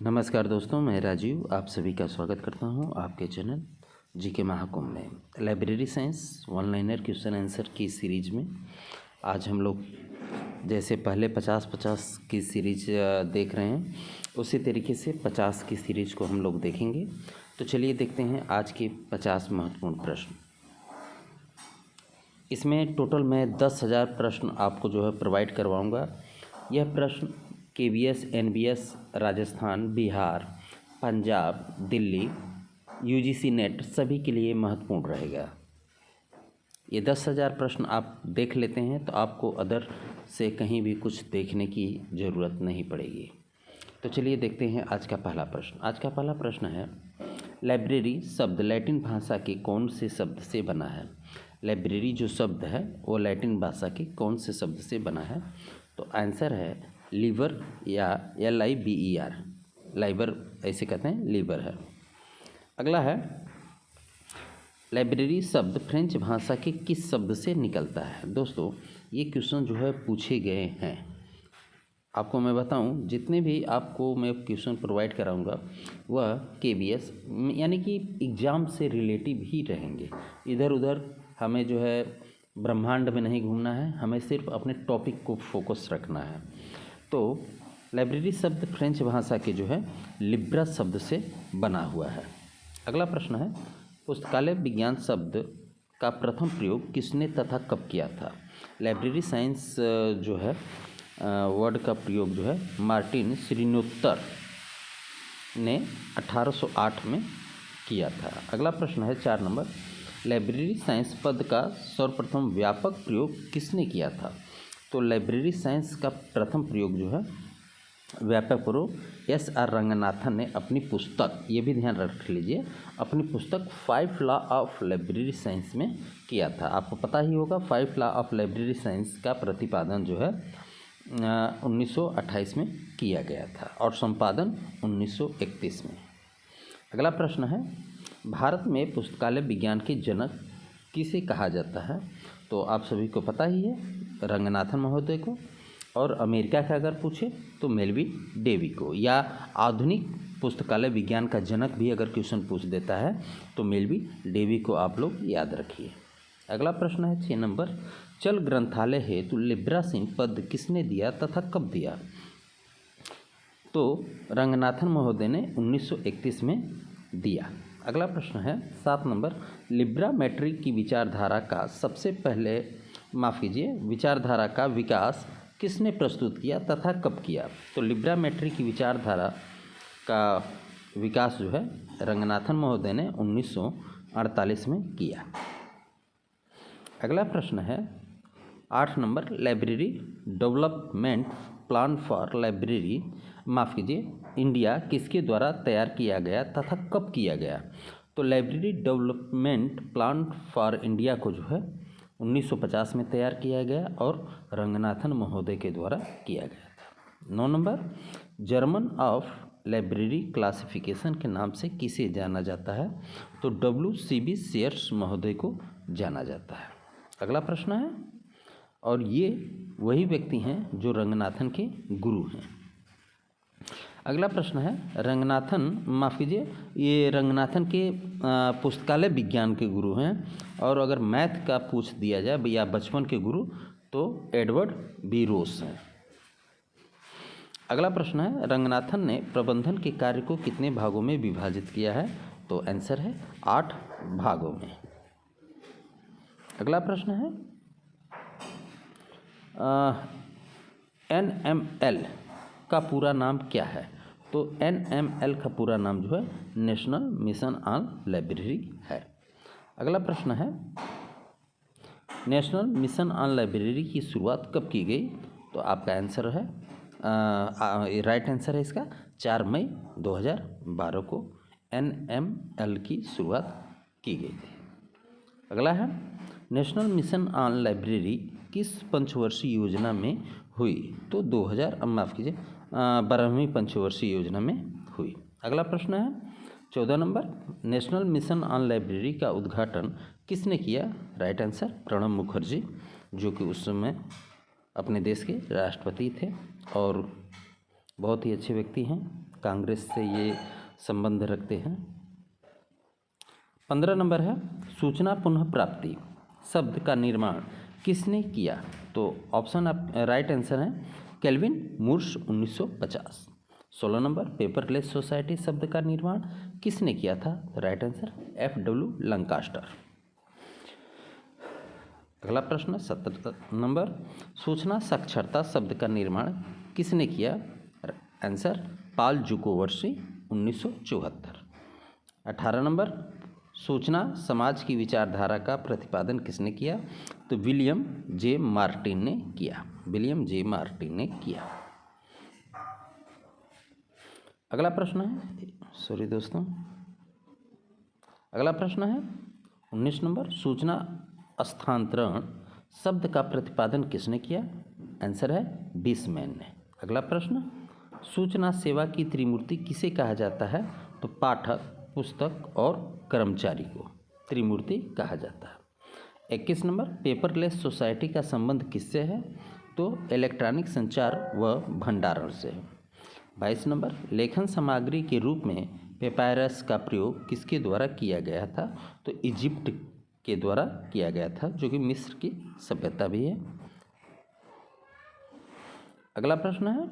नमस्कार दोस्तों, मैं राजीव आप सभी का स्वागत करता हूं आपके चैनल जीके महाकुंभ में। Library science one liner question answer की सीरीज में आज हम लोग जैसे पहले 50-50 की सीरीज देख रहे हैं, उसी तरीके से 50 की सीरीज को हम लोग देखेंगे। तो चलिए देखते हैं आज के 50 महत्वपूर्ण प्रश्न। इसमें टोटल मैं 10,000 प्रश्न आपको जो है प्रोवाइड करवाऊँगा। यह प्रश्न KVS, NBS, Rajasthan, Bihar, Punjab, Delhi, UGC net सभी के लिए महत्वपूर्ण रहेगा। ये 10,000 प्रश्न आप देख लेते हैं तो आपको अदर से कहीं भी कुछ देखने की ज़रूरत नहीं पड़ेगी। तो चलिए देखते हैं आज का पहला प्रश्न। आज का पहला प्रश्न है, लाइब्रेरी शब्द लैटिन भाषा के कौन से शब्द से बना है? लाइब्रेरी जो शब्द है वो लैटिन भाषा के कौन से शब्द से बना है? तो आंसर है लीवर या LIBER। लाइबर ऐसे कहते हैं, लीवर है। अगला है, लाइब्रेरी शब्द फ्रेंच भाषा के किस शब्द से निकलता है? दोस्तों ये क्वेश्चन जो है पूछे गए हैं। आपको मैं बताऊं, जितने भी आपको मैं क्वेश्चन प्रोवाइड कराऊंगा वह KVS यानी कि एग्ज़ाम से रिलेटिव ही रहेंगे। इधर उधर हमें जो है ब्रह्मांड में नहीं घूमना है, हमें सिर्फ अपने टॉपिक को फोकस रखना है। तो लाइब्रेरी शब्द फ्रेंच भाषा के जो है लिब्रा शब्द से बना हुआ है। अगला प्रश्न है, पुस्तकालय विज्ञान शब्द का प्रथम प्रयोग किसने तथा कब किया था? लाइब्रेरी साइंस जो है वर्ड का प्रयोग जो है मार्टिन श्रीनोत्तर ने 1808 में किया था। अगला प्रश्न है 4 नंबर, लाइब्रेरी साइंस पद का सर्वप्रथम व्यापक प्रयोग किसने किया था? तो लाइब्रेरी साइंस का प्रथम प्रयोग जो है व्यापक प्रयोग SR रंगनाथन ने अपनी पुस्तक, ये भी ध्यान रख लीजिए, अपनी पुस्तक 5 लॉ ऑफ लाइब्रेरी साइंस में किया था। आपको पता ही होगा 5 लॉ ऑफ लाइब्रेरी साइंस का प्रतिपादन जो है 1928 में किया गया था और संपादन 1931 में। अगला प्रश्न है, भारत में पुस्तकालय विज्ञान के जनक किसे कहा जाता है? तो आप सभी को पता ही है, रंगनाथन महोदय को। और अमेरिका का अगर पूछे तो मेलविन डेवी को, या आधुनिक पुस्तकालय विज्ञान का जनक भी अगर क्वेश्चन पूछ देता है तो मेलविन डेवी को आप लोग याद रखिए। अगला प्रश्न है 6 नंबर, चल ग्रंथालय हेतु लिब्रा सिंह पद किसने दिया तथा कब दिया? तो रंगनाथन महोदय ने 1931 में दिया। अगला प्रश्न है 7 नंबर, लिब्रा मैट्रिक की विचारधारा का विचारधारा का विकास किसने प्रस्तुत किया तथा कब किया? तो लिब्रा मैट्रिक की विचारधारा का विकास जो है रंगनाथन महोदय ने 1948 में किया। अगला प्रश्न है 8 number, library development plan for library India किसके द्वारा तैयार किया गया तथा कब किया गया? तो library development plan for India को जो है 1950 में तैयार किया गया और रंगनाथन महोदय के द्वारा किया गया था। 9 number, German of library classification के नाम से किसे जाना जाता है? तो WCB शेयर्स महोदय को जाना जाता है। अगला प्रश्न है, और ये वही व्यक्ति हैं जो रंगनाथन के गुरु हैं। अगला प्रश्न है, ये रंगनाथन के पुस्तकालय विज्ञान के गुरु हैं, और अगर मैथ का पूछ दिया जाए या बचपन के गुरु तो एडवर्ड बी रोस हैं। अगला प्रश्न है, रंगनाथन ने प्रबंधन के कार्य को कितने भागों में विभाजित किया है? तो आंसर है 8 भागों में। अगला प्रश्न है, NML का पूरा नाम क्या है? तो NML का पूरा नाम जो है नेशनल मिशन ऑन लाइब्रेरी है। अगला प्रश्न है, नेशनल मिशन ऑन लाइब्रेरी की शुरुआत कब की गई? तो आपका आंसर है राइट आंसर है इसका 4 मई 2012 को NML की शुरुआत की गई थी। अगला है, नेशनल मिशन ऑन लाइब्रेरी किस पंचवर्षीय योजना में हुई? तो 12वीं पंचवर्षीय योजना में हुई। अगला प्रश्न है 14 number, national mission on library का उद्घाटन किसने किया? राइट आंसर प्रणब मुखर्जी, जो कि उस समय अपने देश के राष्ट्रपति थे और बहुत ही अच्छे व्यक्ति हैं। कांग्रेस से ये संबंध रखते हैं। 15 नंबर है सूचना पुनः प्राप्ति शब्द का निर्माण किसने किया? तो ऑप्शन आप राइट आंसर है Calvin Mooers 1950। 16 number paperless society शब्द का निर्माण किसने किया था? Right answer FW Lancaster. अगला प्रश्न 17 नंबर सूचना साक्षरता शब्द का निर्माण किसने किया? आंसर पाल जुकोवर्सी 1974। 18 नंबर सूचना समाज की विचारधारा का प्रतिपादन किसने किया? तो विलियम जे मार्टिन ने किया। विलियम जे मार्टिन ने किया। अगला प्रश्न है सॉरी दोस्तों अगला प्रश्न है 19 नंबर सूचना स्थानांतरण शब्द का प्रतिपादन किसने किया? आंसर है बीसमैन ने। अगला प्रश्न सूचना सेवा की त्रिमूर्ति किसे कहा जाता है? तो पाठक, पुस्तक और कर्मचारी को त्रिमूर्ति कहा जाता है। 21 नंबर पेपरलेस सोसाइटी का संबंध किससे है? तो इलेक्ट्रॉनिक संचार व भंडारण से है। 22 नंबर लेखन सामग्री के रूप में पेपायरस का प्रयोग किसके द्वारा किया गया था? तो इजिप्ट के द्वारा किया गया था, जो कि मिस्र की सभ्यता भी है। अगला प्रश्न है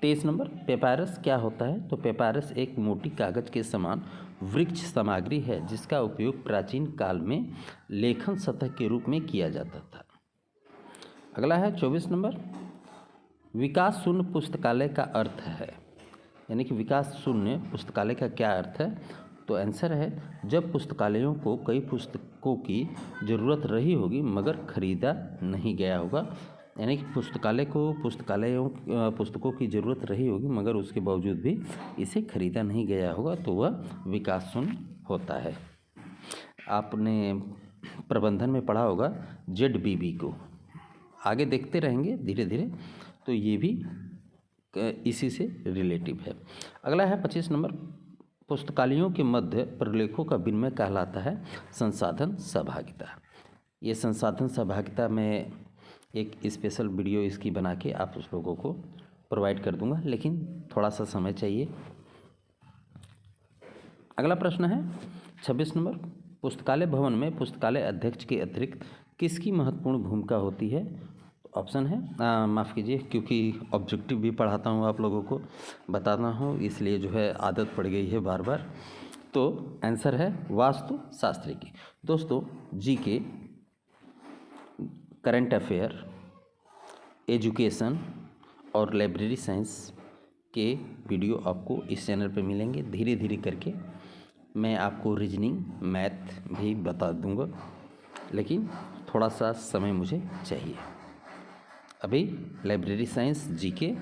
23 नंबर पेपायरस क्या होता है? तो पेपायरस एक मोटी कागज के समान वृक्ष सामग्री है जिसका उपयोग प्राचीन काल में लेखन सतह के रूप में किया जाता था। अगला है 24 नंबर विकास शून्य पुस्तकालय का अर्थ है, यानी कि विकास शून्य पुस्तकालय का क्या अर्थ है? तो आंसर है जब पुस्तकालयों को कई पुस्तकों की ज़रूरत रही होगी मगर खरीदा नहीं गया होगा, यानी कि पुस्तकों की ज़रूरत रही होगी मगर उसके बावजूद भी इसे खरीदा नहीं गया होगा, तो वह विकास शून्य होता है। आपने प्रबंधन में पढ़ा होगा ZBB को, आगे देखते रहेंगे धीरे धीरे, तो ये भी इसी से रिलेटिव है। अगला है 25 नंबर पुस्तकालयों के मध्य प्रलेखों का विनिमय कहलाता है संसाधन सहभागिता। ये संसाधन सहभागिता में एक स्पेशल वीडियो इसकी बना के आप उस लोगों को प्रोवाइड कर दूंगा, लेकिन थोड़ा सा समय चाहिए। अगला प्रश्न है 26 नंबर पुस्तकालय भवन में पुस्तकालय अध्यक्ष के अतिरिक्त किसकी महत्वपूर्ण भूमिका होती है? ऑप्शन है माफ़ कीजिए, क्योंकि ऑब्जेक्टिव भी पढ़ाता हूँ आप लोगों को बताना हूँ, इसलिए जो है आदत पड़ गई है बार बार। तो आंसर है वास्तु शास्त्री की। दोस्तों जीके, करंट अफेयर, एजुकेशन और लाइब्रेरी साइंस के वीडियो आपको इस चैनल पर मिलेंगे। धीरे धीरे करके मैं आपको रीजनिंग, मैथ भी बता दूंगा, लेकिन थोड़ा सा समय मुझे चाहिए। अभी लाइब्रेरी साइंस, जीके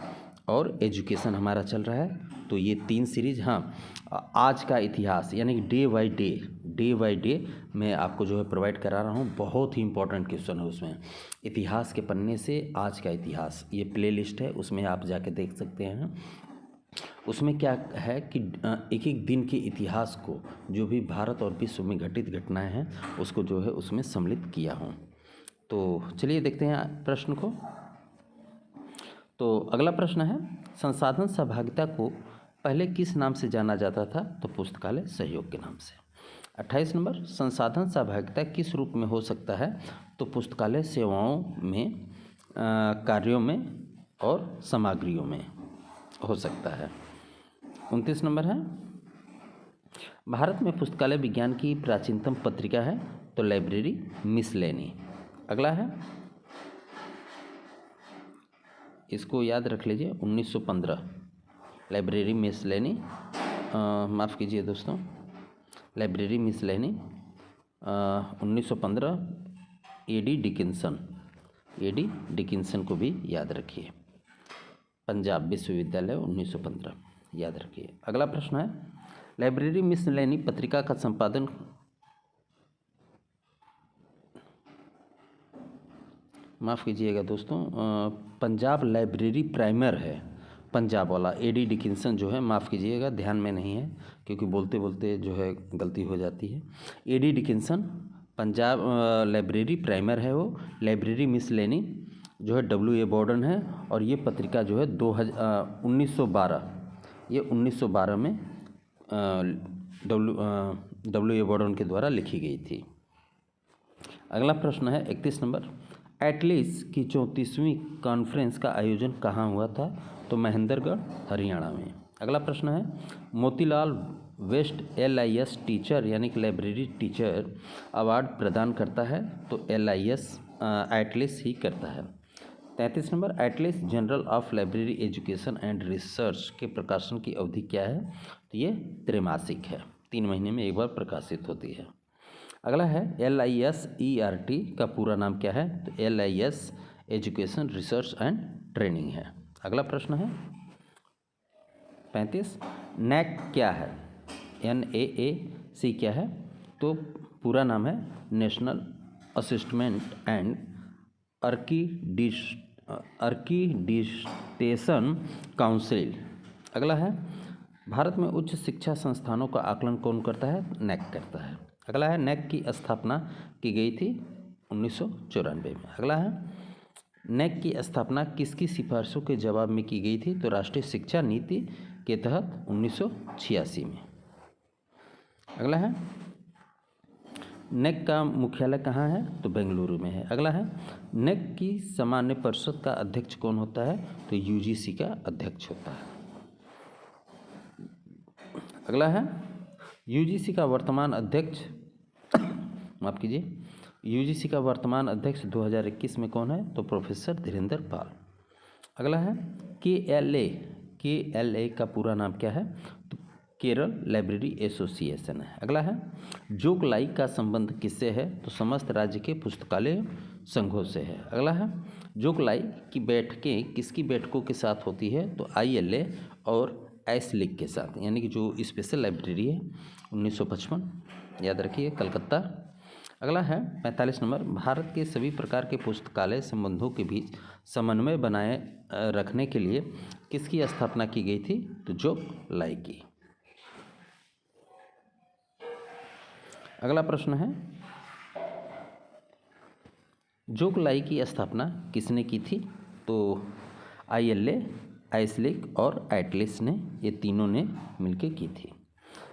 और एजुकेशन हमारा चल रहा है, तो ये 3 सीरीज। हाँ, आज का इतिहास यानी कि डे बाय डे मैं आपको जो है प्रोवाइड करा रहा हूँ। बहुत ही इंपॉर्टेंट क्वेश्चन है उसमें, इतिहास के पन्ने से आज का इतिहास, ये प्लेलिस्ट है, उसमें आप जाके देख सकते हैं। उसमें क्या है कि एक एक दिन के इतिहास को, जो भी भारत और विश्व में घटित घटनाएं हैं, उसको जो है उसमें सम्मिलित किया हूँ। तो चलिए देखते हैं प्रश्न को। तो अगला प्रश्न है संसाधन सहभागिता को पहले किस नाम से जाना जाता था? तो पुस्तकालय सहयोग के नाम से। 28 नंबर संसाधन सहभागिता किस रूप में हो सकता है? तो पुस्तकालय सेवाओं में, कार्यों में और सामग्रियों में हो सकता है। 29 नंबर है भारत में पुस्तकालय विज्ञान की प्राचीनतम पत्रिका है? तो लाइब्रेरी मिसलेनी। अगला है, इसको याद रख लीजिए, 1915 लाइब्रेरी मिसलेनी, माफ़ कीजिए दोस्तों, लाइब्रेरी मिसलेनी 1915 एडी डिकिंसन को भी याद रखिए। पंजाब विश्वविद्यालय 1915 याद रखिए। अगला प्रश्न है लाइब्रेरी मिसलेनी पत्रिका का संपादन माफ़ कीजिएगा दोस्तों, पंजाब लाइब्रेरी प्राइमर है, पंजाब वाला। एडी डिकिंसन जो है, माफ़ कीजिएगा ध्यान में नहीं है क्योंकि बोलते बोलते जो है गलती हो जाती है। A D Dickinson Punjab library primer है वो। लाइब्रेरी मिसलेनी जो है W.A. बॉर्डन है, और ये पत्रिका जो है 1912, ये 1912 में W.A. बॉर्डन के द्वारा लिखी गई थी। अगला प्रश्न है 31 नंबर, एटलीस की 34वीं कॉन्फ्रेंस का आयोजन कहाँ हुआ था? तो महेंद्रगढ़, हरियाणा में। अगला प्रश्न है, मोतीलाल वेस्ट LIS टीचर यानी कि लाइब्रेरी टीचर अवार्ड प्रदान करता है? तो LIS एटलीस ही करता है। 33 number, Attlee's journal of library education and research के प्रकाशन की अवधि क्या है? तो ये त्रैमासिक है, 3 महीने में एक बार प्रकाशित होती है। अगला है LISERT का पूरा नाम क्या है? तो LIS education research and training है। अगला प्रश्न है 35, NAAC क्या है? NAAC क्या है? तो पूरा नाम है नेशनल असिस्टमेंट एंड अर्किडिटेशन काउंसिल। अगला है, भारत में उच्च शिक्षा संस्थानों का आकलन कौन करता है? NAAC करता है। अगला है, NAAC की स्थापना की गई थी 1994 में। अगला है, NAAC की स्थापना किसकी सिफारिशों के जवाब में की गई थी? तो राष्ट्रीय शिक्षा नीति के तहत 1986 में। अगला है, NAAC का मुख्यालय कहाँ है? तो बेंगलुरु में है। अगला है, NAAC की सामान्य परिषद का अध्यक्ष कौन होता है? तो UGC का अध्यक्ष होता है। अगला है, UGC का वर्तमान अध्यक्ष माफ कीजिए, UGC का वर्तमान अध्यक्ष 2021 में कौन है? तो प्रोफेसर धीरेन्द्र पाल। अगला है, KLA का पूरा नाम क्या है? तो केरल लाइब्रेरी एसोसिएशन है। अगला है, जोकलाई का संबंध किससे है? तो समस्त राज्य के पुस्तकालय संघों से है। अगला है, जोकलाई की बैठकें किसकी बैठकों के साथ होती है? तो ILA और ISLIC के साथ, यानी कि जो स्पेशल लाइब्रेरी है 1955, याद रखिए, कलकत्ता। अगला है 45 नंबर, भारत के सभी प्रकार के पुस्तकालय संबंधों के बीच समन्वय बनाए रखने के लिए किसकी स्थापना की गई थी? तो जोकलाई की। अगला प्रश्न है, जोकलाई की स्थापना किसने की थी? तो ILA, ISLIC और एटलीस ने, ये तीनों ने मिलकर की थी।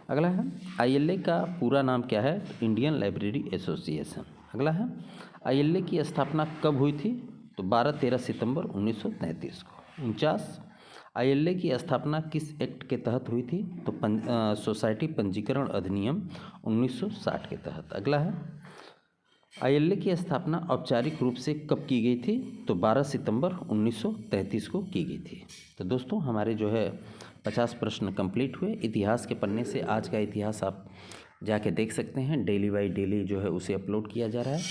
अगला है, ILA का पूरा नाम क्या है? Indian library association. अगला है, ILA की स्थापना कब हुई थी? तो 12-13 सितंबर 1933 को। 49, ILA की स्थापना किस एक्ट के तहत हुई थी? तो सोसाइटी पंजीकरण अधिनियम 1960 के तहत। अगला है, ILA की स्थापना औपचारिक रूप से कब की गई थी? तो 12 सितंबर 1933 को की गई थी। तो दोस्तों, हमारे जो है 50 प्रश्न कंप्लीट हुए। इतिहास के पन्ने से आज का इतिहास आप जाके देख सकते हैं, डेली बाई डेली जो है उसे अपलोड किया जा रहा है,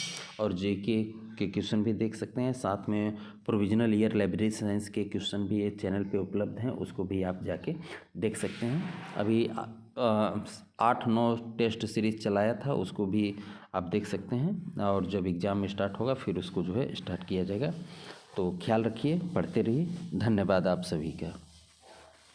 और JK के क्वेश्चन भी देख सकते हैं। साथ में प्रोविजनल ईयर लाइब्रेरी साइंस के क्वेश्चन भी एक चैनल पे उपलब्ध हैं, उसको भी आप जाके देख सकते हैं। अभी 8-9 टेस्ट सीरीज चलाया था, उसको भी आप देख सकते हैं, और जब एग्ज़ाम स्टार्ट होगा फिर उसको जो है स्टार्ट किया जाएगा। तो ख्याल रखिए, पढ़ते रहिए। धन्यवाद आप सभी का।